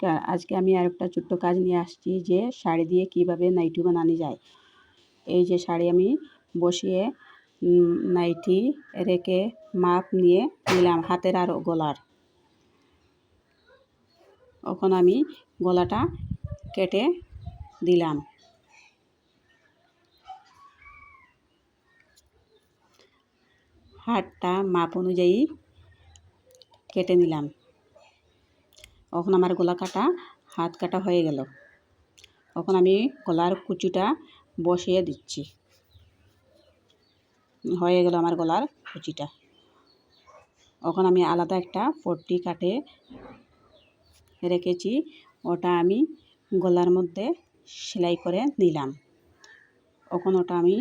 নমস্কার, আজকে আমি আরেকটা ছোট্ট কাজ নিয়ে আসছি যে শাড়ি দিয়ে কিভাবে নাইটি বানানো যায়। এই যে শাড়ি আমি বসিয়ে নাইটি রেখে মাপ নিয়ে নিলাম হাতের আর গলার। এখন আমি গলাটা কেটে দিলাম। হাতটা মাপ অনুযায়ী কেটে নিলাম। এখন আমার গলা কাটা হাত কাটা হয়ে গেল। এখন আমি গলার কুচিটা বসিয়ে দিচ্ছি। হয়ে গেল আমার গলার কুচিটা। এখন আমি আলাদা একটা পট্টি কাটে রেখেছি, ওটা আমি গলার মধ্যে সেলাই করে নিলাম। এখন ওটা আমি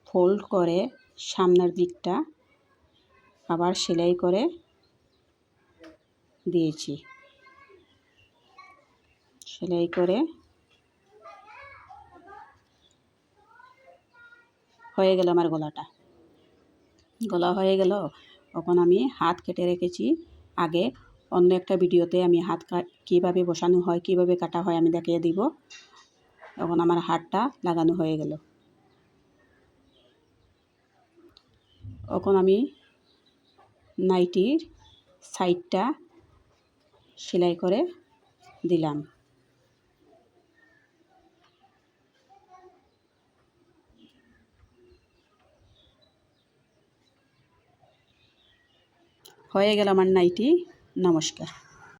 ফোল্ড করে সামনের দিকটা আবার সেলাই করে দিয়েছি। সেলাই করে হয়ে গেল আমার গলা হয়ে গেল। এখন আমি হাত কেটে রেখেছি আগে, অন্য একটা ভিডিওতে আমি হাত কীভাবে বসানো হয়, কীভাবে কাটা হয় আমি দেখিয়ে দিব। এখন আমার হাতটা লাগানো হয়ে গেল। এখন আমি নাইটির সাইডটা সেলাই করে দিলাম। হয়ে গেল আমার নাইটি। নমস্কার।